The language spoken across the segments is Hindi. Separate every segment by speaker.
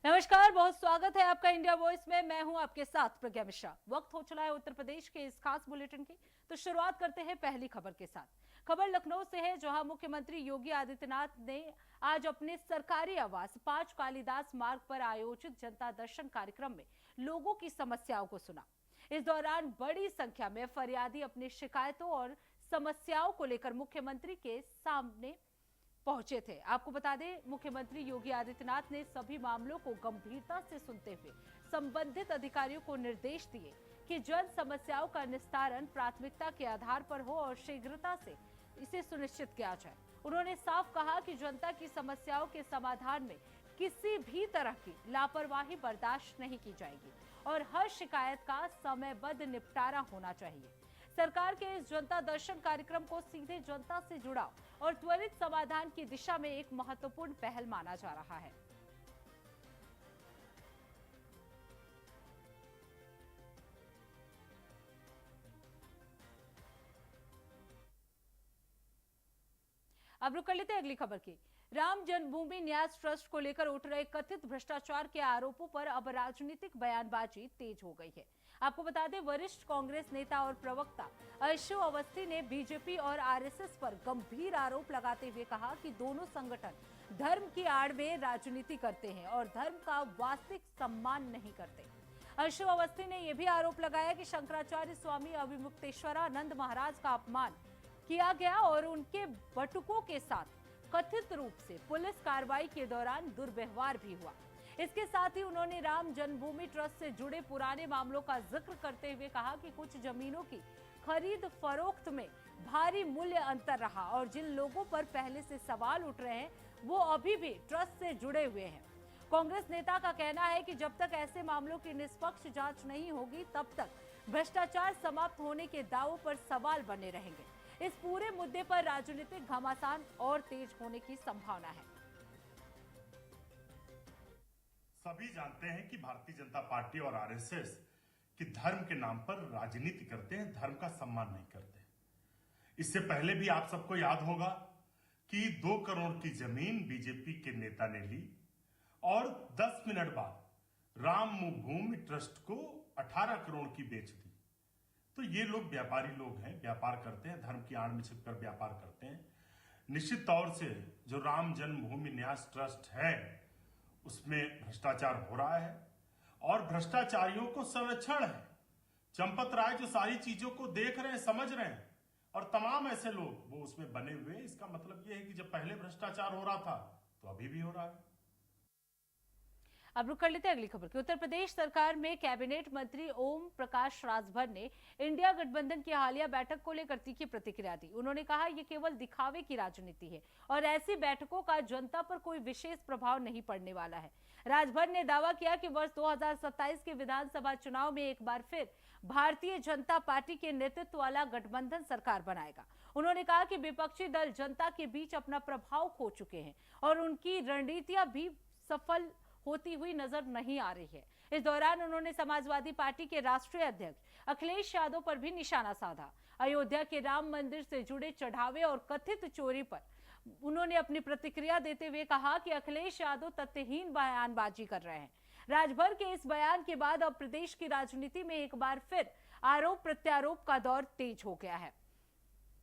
Speaker 1: नमस्कार, बहुत स्वागत है आपका इंडिया वॉइस में। मैं हूं आपके साथ प्रज्ञा मिश्रा। वक्त हो चला है उत्तर प्रदेश के इस खास बुलेटिन की, तो शुरुआत करते हैं पहली खबर के साथ। खबर लखनऊ से है, जहां मुख्यमंत्री योगी आदित्यनाथ ने आज अपने सरकारी आवास 5 कालिदास मार्ग पर आयोजित जनता दर्शन कार्यक्रम में लोगों की समस्याओं को सुना। इस दौरान बड़ी संख्या में फरियादी अपनी शिकायतों और समस्याओं को लेकर मुख्यमंत्री के सामने पहुंचे थे। आपको बता दें, मुख्यमंत्री योगी आदित्यनाथ ने सभी मामलों को गंभीरता से सुनते हुए संबंधित अधिकारियों को निर्देश दिए कि जन समस्याओं का निस्तारण प्राथमिकता के आधार पर हो और शीघ्रता से इसे सुनिश्चित किया जाए। उन्होंने साफ कहा कि जनता की समस्याओं के समाधान में किसी भी तरह की लापरवाही बर्दाश्त नहीं की जाएगी और हर शिकायत का समयबद्ध निपटारा होना चाहिए। सरकार के इस जनता दर्शन कार्यक्रम को सीधे जनता से जुड़ा और त्वरित समाधान की दिशा में एक महत्वपूर्ण पहल माना जा रहा है। अब रुक कर लेते हैं अगली खबर की। राम जन्मभूमि न्यास ट्रस्ट को लेकर उठ रहे कथित भ्रष्टाचार के आरोपों पर अब राजनीतिक बयानबाजी तेज हो गई है। आपको बता दें, वरिष्ठ कांग्रेस नेता और प्रवक्ता अशु अवस्थी ने बीजेपी और आरएसएस पर गंभीर आरोप लगाते हुए कहा कि दोनों संगठन धर्म की आड़ में राजनीति करते हैं और धर्म का वास्तविक सम्मान नहीं करते। अशु अवस्थी ने यह भी आरोप लगाया कि शंकराचार्य स्वामी अभिमुक्तेश्वरानंद महाराज का अपमान किया गया और उनके बटुकों के साथ कथित रूप से पुलिस कार्रवाई के दौरान दुर्व्यवहार भी हुआ। इसके साथ ही उन्होंने राम जन्मभूमि ट्रस्ट से जुड़े पुराने मामलों का जिक्र करते हुए कहा कि कुछ जमीनों की खरीद फरोख्त में भारी मूल्य अंतर रहा और जिन लोगों पर पहले से सवाल उठ रहे हैं वो अभी भी ट्रस्ट से जुड़े हुए हैं। कांग्रेस नेता का कहना है कि जब तक ऐसे मामलों की निष्पक्ष जांच नहीं होगी तब तक भ्रष्टाचार समाप्त होने के दावों पर सवाल बने रहेंगे। इस पूरे मुद्दे पर राजनीतिक घमासान और तेज होने की संभावना है।
Speaker 2: सभी जानते हैं कि भारतीय जनता पार्टी और आरएसएस कि धर्म के नाम पर राजनीति करते हैं, धर्म का सम्मान नहीं करते। इससे पहले भी आप सबको याद होगा कि 2 करोड़ की जमीन बीजेपी के नेता ने ली और 10 मिनट बाद राम भूमि ट्रस्ट को 18 करोड़ की बेच दी। तो ये लोग व्यापारी लोग हैं, व्यापार करते हैं, धर्म की आड़ में छिपकर व्यापार करते हैं। निश्चित तौर से जो राम जन्मभूमि न्यास ट्रस्ट है उसमें भ्रष्टाचार हो रहा है और भ्रष्टाचारियों को संरक्षण है। चंपत राय जो सारी चीजों को देख रहे हैं, समझ रहे हैं और तमाम ऐसे लोग वो उसमें बने हुए हैं। इसका मतलब ये है कि जब पहले भ्रष्टाचार हो रहा था तो अभी भी हो रहा है।
Speaker 1: अब रुक कर लेते हैं अगली खबर की। उत्तर प्रदेश सरकार में कैबिनेट मंत्री ओम प्रकाश राजभर ने इंडिया गठबंधन की हालिया बैठक को लेकर तीखी प्रतिक्रिया दी। उन्होंने कहा यह केवल दिखावे की राजनीति है और ऐसी बैठकों का जनता पर कोई विशेष प्रभाव नहीं पड़ने वाला है। राजभर ने दावा किया कि वर्ष 2027 के विधानसभा चुनाव में एक बार फिर भारतीय जनता पार्टी के नेतृत्व वाला गठबंधन सरकार बनाएगा। उन्होंने कहा कि विपक्षी दल जनता के बीच अपना प्रभाव खो चुके हैं और उनकी रणनीतियां भी सफल होती हुई नजर नहीं आ रही है। इस दौरान उन्होंने समाजवादी पार्टी के राष्ट्रीय अध्यक्ष अखिलेश यादव पर भी निशाना साधा। अयोध्या के राम मंदिर से जुड़े चढ़ावे और कथित चोरी पर उन्होंने अपनी प्रतिक्रिया देते हुए कहा कि अखिलेश यादव तथ्यहीन बयानबाजी कर रहे हैं। राजभर के इस बयान के बाद अब प्रदेश की राजनीति में एक बार फिर आरोप प्रत्यारोप का दौर तेज हो गया है।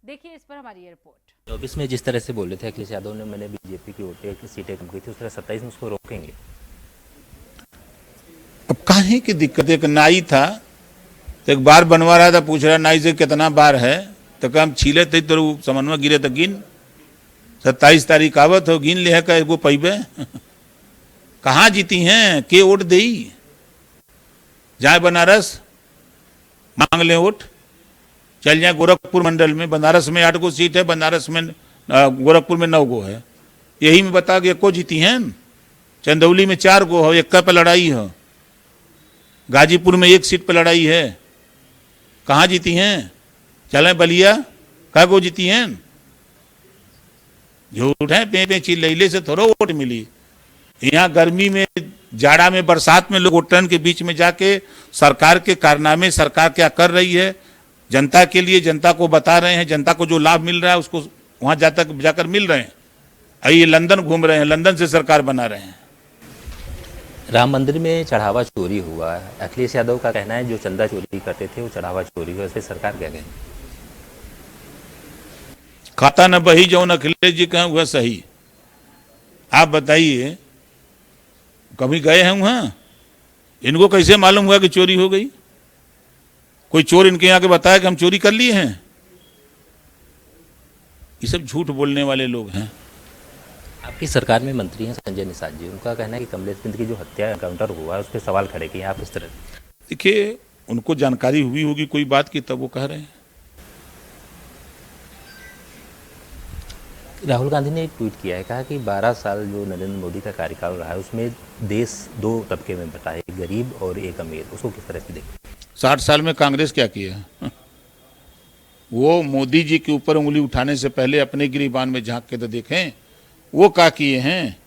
Speaker 1: देखिए इस पर हमारी ये रिपोर्ट।
Speaker 3: 24 में जिस तरह से बोले थे अखिलेश यादव ने, मैंने बीजेपी की वोटें की सीटें कम की थी, उस तरह 27 में उसको रोकेंगे।
Speaker 4: अब काहे की दिक्कत, एक नाई था तो एक बार बनवा रहा था, पूछ रहा नाई से कितना बार है, तो काम छीले थे तो समन्वय गिरे तो गिन 27 तारीख आवत हो, गिन ले का वो पैबे कहाँ जीती हैं, के वोट दे जाए बनारस मांग ले वोट, चल जाए गोरखपुर मंडल में, बनारस में 8 गो सीट है, बनारस में गोरखपुर में 9 गो है, यही में बता के को जीती हैं। चंदौली में 4 गो हो, 1 पे लड़ाई हो, गाजीपुर में 1 सीट पर लड़ाई है, कहाँ जीती हैं। चले बलिया का को जीती हैं, झूठ है, पे चिल्ले से थोड़ा वोट मिली। यहाँ गर्मी में, जाड़ा में, बरसात में लोग वोटरन के बीच में जाके सरकार के कारनामे, सरकार क्या कर रही है जनता के लिए, जनता को बता रहे हैं, जनता को जो लाभ मिल रहा है उसको वहां जाकर मिल रहे हैं। ये लंदन घूम रहे हैं, लंदन से सरकार बना रहे हैं।
Speaker 3: राम मंदिर में चढ़ावा चोरी हुआ। अखिलेश यादव का कहना है जो चंदा चोरी करते थे वो चढ़ावा चोरी हुआ, इस पर सरकार क्या कहेगी?
Speaker 4: खाता न बही जो अखिलेश जी कहें वह सही। आप बताइए, कभी गए हैं वहां? इनको कैसे मालूम हुआ कि चोरी हो गई? कोई चोर इनके यहाँ के बताया कि हम चोरी कर लिए हैं? ये सब झूठ बोलने वाले लोग हैं।
Speaker 3: आपकी सरकार में मंत्री हैं संजय निषाद जी, उनका कहना है कि कमलेश बिंद की जो हत्या एनकाउंटर हुआ है उस पर सवाल खड़े किए आप इस तरह।
Speaker 4: देखिए, उनको जानकारी हुई होगी कोई बात की, तब वो कह रहे हैं।
Speaker 3: राहुल गांधी ने एक ट्वीट किया है, कहा कि 12 साल जो नरेंद्र मोदी का कार्यकाल रहा है उसमें देश दो तबके में बटा है, एक गरीब और एक अमीर। उसको किस तरह से देखते?
Speaker 4: 60 साल में कांग्रेस क्या किया? वो मोदी जी के ऊपर उंगली उठाने से पहले अपने गिरीबान में झांक के तो देखें वो क्या किए हैं।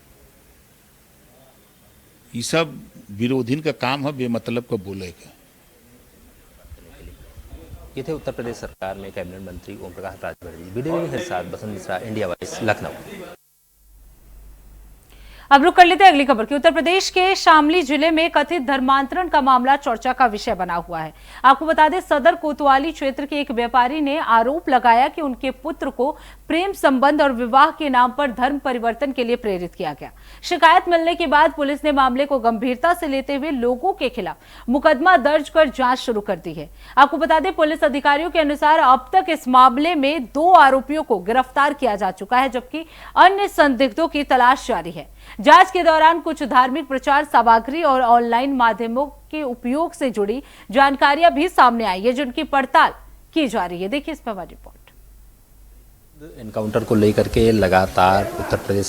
Speaker 4: ये सब विरोधी का काम है, बेमतलब का बोलेगा।
Speaker 3: ये थे उत्तर प्रदेश सरकार में कैबिनेट मंत्री ओम प्रकाश राजभर जी। वीडियो के साथ बसंत मिश्रा, इंडिया वॉइस, लखनऊ।
Speaker 1: अब रुक कर लेते हैं अगली खबर की। उत्तर प्रदेश के शामली जिले में कथित धर्मांतरण का मामला चर्चा का विषय बना हुआ है। आपको बता दें, सदर कोतवाली क्षेत्र के एक व्यापारी ने आरोप लगाया कि उनके पुत्र को प्रेम संबंध और विवाह के नाम पर धर्म परिवर्तन के लिए प्रेरित किया गया। शिकायत मिलने के बाद पुलिस ने मामले को गंभीरता से लेते हुए लोगों के खिलाफ मुकदमा दर्ज कर जांच शुरू कर दी है। आपको बता दें, पुलिस अधिकारियों के अनुसार अब तक इस मामले में 2 आरोपियों को गिरफ्तार किया जा चुका है, जबकि अन्य संदिग्धों की तलाश जारी है। जांच के दौरान कुछ धार्मिक प्रचार सामग्री और ऑनलाइन माध्यमों के उपयोग से जुड़ी जानकारियां भी सामने आई है, जिनकी पड़ताल की जा रही है। देखिए इस पर हमारी रिपोर्ट।
Speaker 3: एनकाउंटर को लेकर के लगातार उत्तर प्रदेश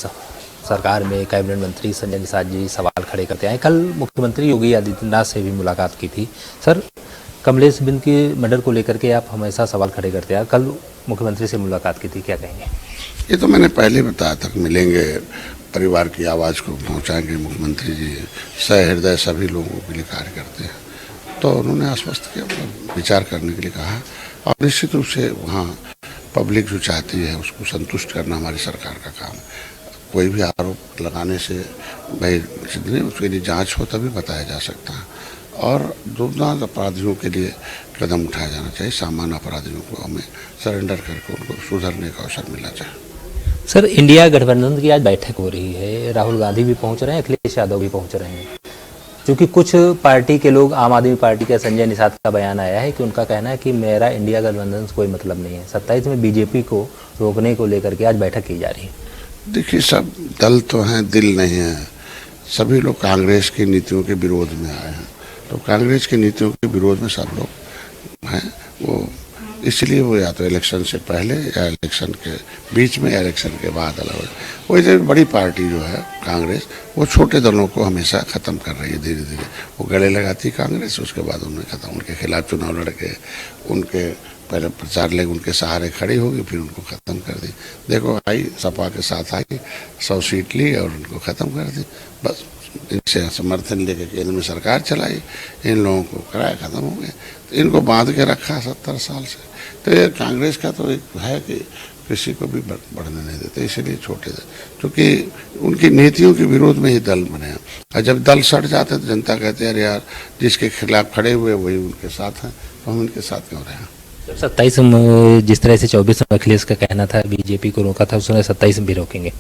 Speaker 3: सरकार में कैबिनेट मंत्री संजय निषाद जी सवाल खड़े करते आए। कल मुख्यमंत्री योगी आदित्यनाथ से भी मुलाकात की थी। सर, कमलेश बिंद के मर्डर को लेकर के आप हमेशा सवाल खड़े करते हैं, कल मुख्यमंत्री से मुलाकात की थी, क्या कहेंगे?
Speaker 5: ये तो मैंने पहले बताया था कि मिलेंगे, परिवार की आवाज़ को पहुंचाएंगे। मुख्यमंत्री जी सहृदय सभी लोगों के लिए कार्य करते हैं, तो उन्होंने आश्वस्त किया, विचार करने के लिए कहा। और निश्चित रूप से वहाँ पब्लिक जो चाहती है उसको संतुष्ट करना हमारी सरकार का काम है। कोई भी आरोप लगाने से भाई उसके लिए जांच हो तभी बताया जा सकता है, और दुर्दांत अपराधियों के लिए कदम उठाया जाना चाहिए। सामान्य अपराधियों को हमें सरेंडर करके उनको सुधरने का अवसर मिलना चाहिए।
Speaker 3: सर, इंडिया गठबंधन की आज बैठक हो रही है, राहुल गांधी भी पहुंच रहे हैं, अखिलेश यादव भी पहुंच रहे हैं। क्योंकि कुछ पार्टी के लोग, आम आदमी पार्टी का संजय निषाद का बयान आया है कि उनका कहना है कि मेरा इंडिया गठबंधन से कोई मतलब नहीं है। 27 में बीजेपी को रोकने को लेकर के आज बैठक की जा रही है।
Speaker 5: देखिए, सब दल तो हैं, दिल नहीं है। सभी लोग कांग्रेस की नीतियों के विरोध में आए हैं, तो कांग्रेस की नीतियों के विरोध में सब लोग हैं। वो इसलिए वो या तो इलेक्शन से पहले या इलेक्शन के बीच में या इलेक्शन के बाद अलग हो। वो इतनी बड़ी पार्टी जो है कांग्रेस, वो छोटे दलों को हमेशा ख़त्म कर रही है। धीरे धीरे वो गले लगाती कांग्रेस, उसके बाद उन्हें खत्म, उनके खिलाफ चुनाव लड़के, उनके पहले प्रचार लेके उनके सहारे खड़ी होगी, फिर उनको ख़त्म कर दी। देखो, आई सपा के साथ आई, 100 सीट ली और उनको ख़त्म कर दी। बस इनसे समर्थन लेके केंद्र में सरकार चलाई, इन लोगों को कराया, ख़त्म हो गए। तो इनको बांध के रखा 70 साल से। तो ये कांग्रेस का तो एक है कि किसी को भी बढ़ने नहीं देते, इसीलिए छोटे दल, क्योंकि उनकी नीतियों के विरोध में ही दल बने हैं। और जब दल सट जाते तो जनता कहते हैं, अरे यार, जिसके खिलाफ खड़े हुए वही उनके साथ हैं, तो हम उनके साथ क्यों रहे हैं।
Speaker 3: 27 में जिस तरह से 24 में अखिलेश का कहना था बीजेपी को रोका था, उसने 27 में भी रोकेंगे?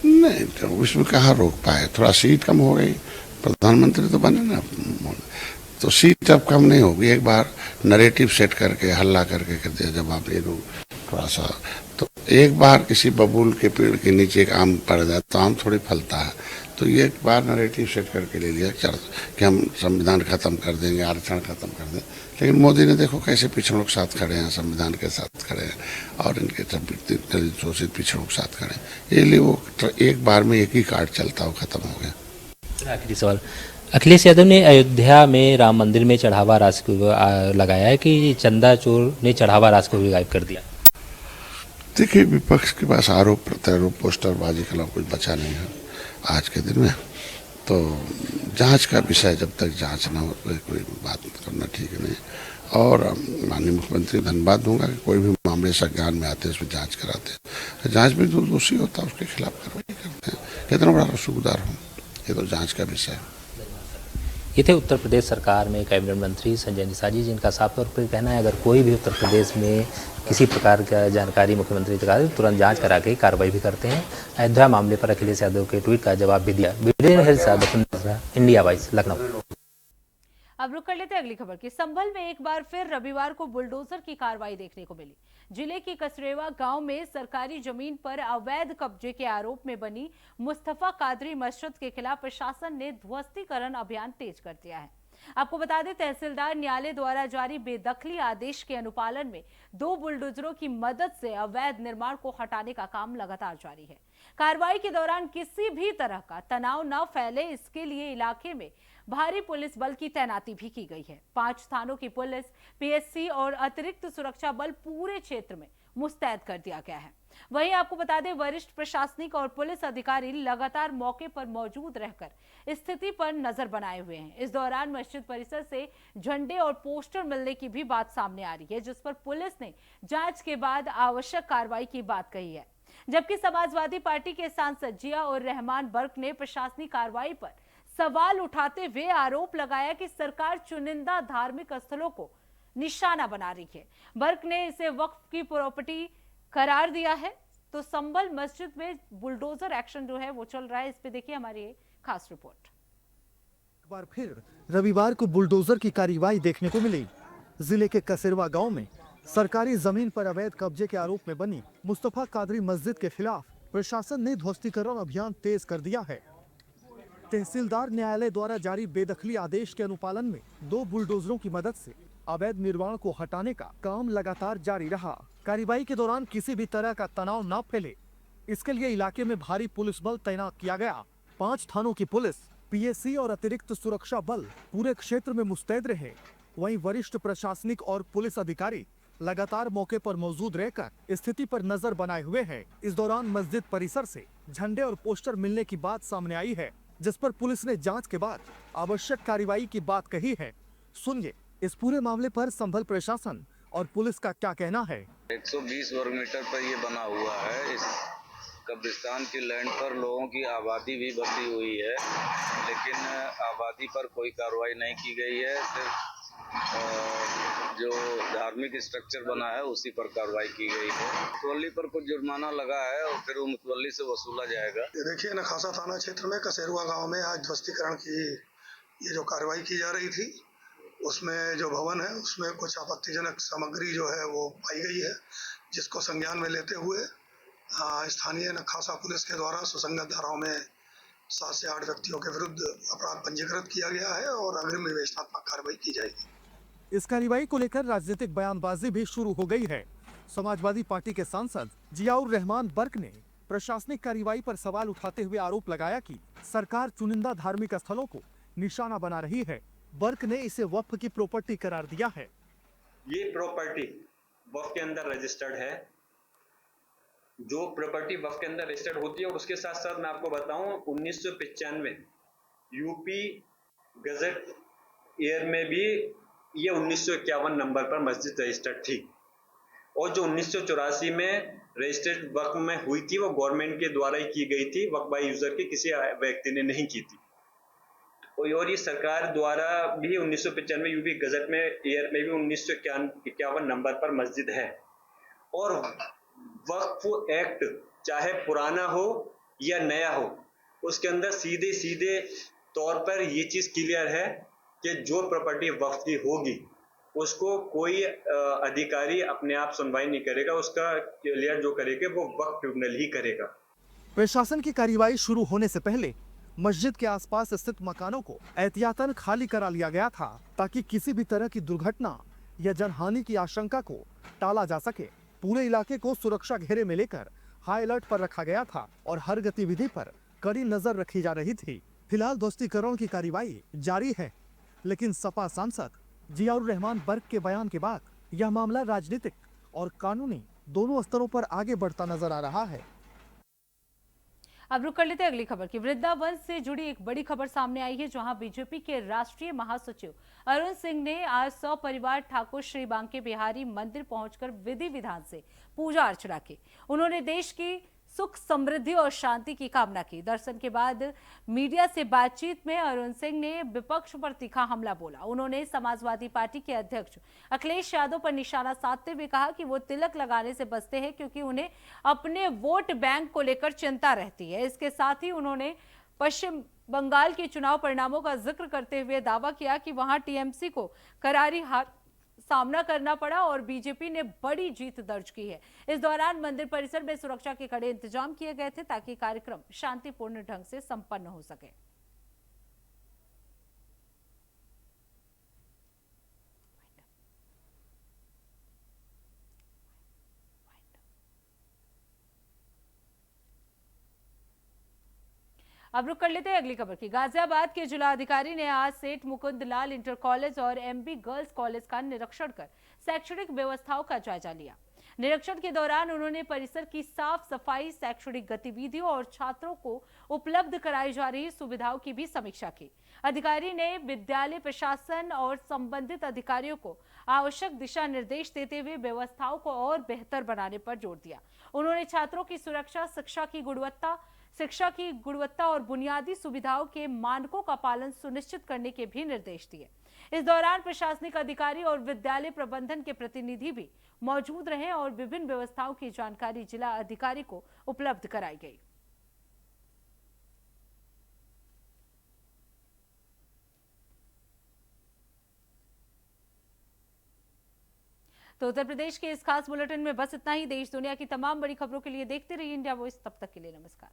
Speaker 5: नहीं, तो उसमें कहाँ रोक पाए। थोड़ा सीट कम हो गई, प्रधानमंत्री तो बने ना, तो सीट अब कम नहीं होगी। एक बार नरेटिव सेट करके हल्ला करके कर दिया, जब आप ये लोग थोड़ा सा, तो एक बार किसी बबूल के पेड़ के नीचे एक आम पड़ जाए तो आम थोड़ी फलता है। तो ये एक बार नरेटिव सेट करके ले लिया कि हम संविधान खत्म कर देंगे, आरक्षण खत्म कर देंगे। लेकिन मोदी ने देखो कैसे पिछड़ों के साथ खड़े हैं, संविधान के साथ खड़े हैं, और इनके दलित शोषित पिछड़ों के साथ खड़े हैं। इसलिए वो एक बार में एक ही कार्ड चलता, वो खत्म हो गया।
Speaker 3: आखिरी सवाल, अखिलेश यादव ने अयोध्या में राम मंदिर में चढ़ावा राशि को लगाया है कि चंदा चोर ने चढ़ावा राशि को भी गायब कर दिया।
Speaker 5: देखिए, विपक्ष के पास आरोप प्रत्यारोप पोस्टरबाजी के अलावा कुछ बचा नहीं है आज के दिन में। तो जांच का विषय, जब तक जांच ना हो कोई बात करना ठीक नहीं। और माननीय मुख्यमंत्री धन्यवाद दूंगा कि कोई भी मामले संज्ञान में आते हैं उसमें जांच कराते हैं। जांच में जो दोषी होता है उसके खिलाफ कार्रवाई करते हैं, कितना बड़ा रसूखदार हो, ये तो जांच का विषय है।
Speaker 3: ये थे उत्तर प्रदेश सरकार में कैबिनेट मंत्री संजय निषाद जी, जिनका साफ तौर पर कहना है अगर कोई भी उत्तर प्रदेश में किसी प्रकार का जानकारी मुख्यमंत्री तक आए तुरंत जांच करा के कार्रवाई भी करते हैं। अयोध्या मामले पर अखिलेश यादव के ट्वीट का जवाब भी दिया। India wise Lucknow.
Speaker 1: अब रुक कर लेते हैं अगली खबर की। संभल में एक बार फिर रविवार को बुलडोजर की कार्रवाई देखने को मिली। जिले की कसरेवा गांव में सरकारी जमीन पर अवैध कब्जे के आरोप में बनी मुस्तफा कादरी मस्जिद के खिलाफ प्रशासन ने ध्वस्तीकरण अभियान तेज कर दिया है। आपको बता दें, तहसीलदार न्यायालय द्वारा जारी बेदखली आदेश के अनुपालन में 2 बुलडोजरों की मदद से अवैध निर्माण को हटाने का काम लगातार जारी है। कार्रवाई के दौरान किसी भी तरह का तनाव न फैले, इसके लिए इलाके में भारी पुलिस बल की तैनाती भी की गई है। 5 थानों की पुलिस, पीएससी और अतिरिक्त सुरक्षा बल पूरे क्षेत्र में मुस्तैद कर दिया गया है। वहीं आपको बता दें, वरिष्ठ प्रशासनिक और पुलिस अधिकारी लगातार मौके पर मौजूद रहकर स्थिति पर नजर बनाए हुए हैं। इस दौरान मस्जिद परिसर से झंडे और पोस्टर मिलने की भी बात सामने आ रही है, जिस पर पुलिस ने जांच के बाद आवश्यक कार्रवाई की बात कही है। जबकि समाजवादी पार्टी के सांसद जिया उर रहमान बर्क ने प्रशासनिक कार्रवाई पर सवाल उठाते हुए आरोप लगाया कि सरकार चुनिंदा धार्मिक स्थलों को निशाना बना रही है। बर्क ने इसे वक्फ की प्रॉपर्टी करार दिया है। तो संभल मस्जिद में बुलडोजर एक्शन जो है वो चल रहा है। इस पे देखिए हमारी खास रिपोर्ट।
Speaker 6: एक बार फिर रविवार को बुलडोजर की कार्रवाई देखने को मिली। जिले के कसरवा गांव में सरकारी जमीन पर अवैध कब्जे के आरोप में बनी मुस्तफा कादरी मस्जिद के खिलाफ प्रशासन ने ध्वस्तीकरण अभियान तेज कर दिया है। तहसीलदार न्यायालय द्वारा जारी बेदखली आदेश के अनुपालन में 2 बुलडोजरों की मदद से अवैध निर्माण को हटाने का काम लगातार जारी रहा। कार्रवाई के दौरान किसी भी तरह का तनाव न फैले, इसके लिए इलाके में भारी पुलिस बल तैनात किया गया। 5 थानों की पुलिस, पीएससी और अतिरिक्त सुरक्षा बल पूरे क्षेत्र में मुस्तैद रहे। वहीं वरिष्ठ प्रशासनिक और पुलिस अधिकारी लगातार मौके पर मौजूद रहकर स्थिति पर नजर बनाए हुए हैं। इस दौरान मस्जिद परिसर से झंडे और पोस्टर मिलने की बात सामने आई है, जिस पर पुलिस ने जांच के बाद आवश्यक कार्रवाई की बात कही है। सुनिए इस पूरे मामले पर संभल प्रशासन और पुलिस का क्या कहना है।
Speaker 7: 120 वर्ग मीटर पर ये बना हुआ है। इस कब्रिस्तान की लैंड पर लोगों की आबादी भी बसी हुई है, लेकिन आबादी पर कोई कार्रवाई नहीं की गई है। सिर्फ जो धार्मिक स्ट्रक्चर बना है उसी पर कार्रवाई की गई है। मुतवल्ली पर कुछ जुर्माना लगा है और फिर वो मुतवल्ली से वसूला जाएगा।
Speaker 8: देखिए, नखासा थाना क्षेत्र में कसेरुआ गांव में आज ध्वस्तीकरण की ये जो कार्रवाई की जा रही थी, उसमें जो भवन है उसमें कुछ आपत्तिजनक सामग्री जो है वो पाई गई है, जिसको संज्ञान में लेते हुए स्थानीय नखासा पुलिस के द्वारा सुसंगत धाराओं में 7 से 8 व्यक्तियों के विरुद्ध अपराध पंजीकृत किया गया है और अग्रिम विवेचनात्मक कार्रवाई की जाएगी।
Speaker 6: इस कार्रवाई को लेकर राजनीतिक बयानबाजी भी शुरू हो गई है। समाजवादी पार्टी के सांसद जिया उर रहमान बर्क ने प्रशासनिक कार्रवाई पर सवाल उठाते हुए आरोप लगाया कि सरकार चुनिंदा धार्मिक स्थलों को निशाना बना रही है। बर्क ने इसे वक्फ की प्रॉपर्टी करार दिया है।
Speaker 9: ये प्रॉपर्टी वक्फ के अंदर रजिस्टर्ड है। जो प्रॉपर्टी वक्फ के अंदर रजिस्टर्ड होती है, और उसके साथ साथ मैं आपको बताऊं 1995 यूपी गजट ईयर में भी ये 1951 नंबर पर मस्जिद रजिस्टर्ड थी, और जो 1984 में रजिस्टर्ड वक्फ में हुई थी वो गवर्नमेंट के द्वारा ही की गई थी, वक्फ बाय यूजर की किसी व्यक्ति ने नहीं की थी। और ये सरकार द्वारा भी 1995 यूपी गजट में ईयर में भी 1951 नंबर पर मस्जिद है। और वक्फ एक्ट चाहे पुराना हो या नया हो, उसके अंदर सीधे सीधे तौर पर ये चीज क्लियर है कि जो प्रॉपर्टी वक्फ की होगी उसको कोई अधिकारी अपने आप सुनवाई नहीं करेगा, उसका क्लियर जो करेगा वो वक्फ ट्रिब्यूनल ही करेगा।
Speaker 6: प्रशासन की कार्रवाई शुरू होने से पहले मस्जिद के आसपास स्थित मकानों को एहतियातन खाली करा लिया गया था, ताकि किसी भी तरह की दुर्घटना या जनहानि की आशंका को टाला जा सके। पूरे इलाके को सुरक्षा घेरे में लेकर हाई अलर्ट पर रखा गया था और हर गतिविधि पर कड़ी नजर रखी जा रही थी। फिलहाल ध्वस्तीकरण की कार्रवाई जारी है, लेकिन सपा सांसद जिया उर रहमान बर्क के बयान के बाद यह मामला राजनीतिक और कानूनी दोनों स्तरों पर आगे बढ़ता नजर आ रहा है।
Speaker 1: अब रुक कर लेते हैं अगली खबर की। वृंदावन से जुड़ी एक बड़ी खबर सामने आई है, जहां बीजेपी के राष्ट्रीय महासचिव अरुण सिंह ने आज 100 परिवार ठाकुर श्री बांके बिहारी मंदिर पहुंचकर विधि विधान से पूजा अर्चना की। उन्होंने देश की सुख समृद्धि और शांति की कामना की। दर्शन के बाद मीडिया से बातचीत में अरुण सिंह ने विपक्ष पर तीखा हमला बोला। उन्होंने समाजवादी पार्टी के अध्यक्ष अखिलेश यादव पर निशाना साधते हुए कहा कि वो तिलक लगाने से बचते हैं क्योंकि उन्हें अपने वोट बैंक को लेकर चिंता रहती है। इसके साथ ही उन्होंने पश्चिम बंगाल के चुनाव परिणामों का जिक्र करते हुए दावा किया कि वहां टीएमसी को करारी हार सामना करना पड़ा और बीजेपी ने बड़ी जीत दर्ज की है। इस दौरान मंदिर परिसर में सुरक्षा के कड़े इंतजाम किए गए थे ताकि कार्यक्रम शांतिपूर्ण ढंग से संपन्न हो सके। अब रुक कर लेते हैं अगली खबर की। गाजियाबाद के जिलाधिकारी ने आज सेठ मुकुंद लाल इंटर कॉलेज और एमबी गर्ल्स कॉलेज का निरीक्षण कर शैक्षणिक व्यवस्थाओं का जायजा लिया। निरीक्षण के दौरान उन्होंने परिसर की साफ सफाई, शैक्षणिक गतिविधियों और छात्रों को उपलब्ध कराई जा रही सुविधाओं की भी समीक्षा की। अधिकारी ने विद्यालय प्रशासन और संबंधित अधिकारियों को आवश्यक दिशा निर्देश देते हुए व्यवस्थाओं को और बेहतर बनाने पर जोर दिया। उन्होंने छात्रों की सुरक्षा, शिक्षा की गुणवत्ता और बुनियादी सुविधाओं के मानकों का पालन सुनिश्चित करने के भी निर्देश दिए। इस दौरान प्रशासनिक अधिकारी और विद्यालय प्रबंधन के प्रतिनिधि भी मौजूद रहे और विभिन्न व्यवस्थाओं की जानकारी जिला अधिकारी को उपलब्ध कराई गई। तो उत्तर प्रदेश के इस खास बुलेटिन में बस इतना ही। देश दुनिया की तमाम बड़ी खबरों के लिए देखते रहिए इंडिया वॉइस। तब तक के लिए नमस्कार।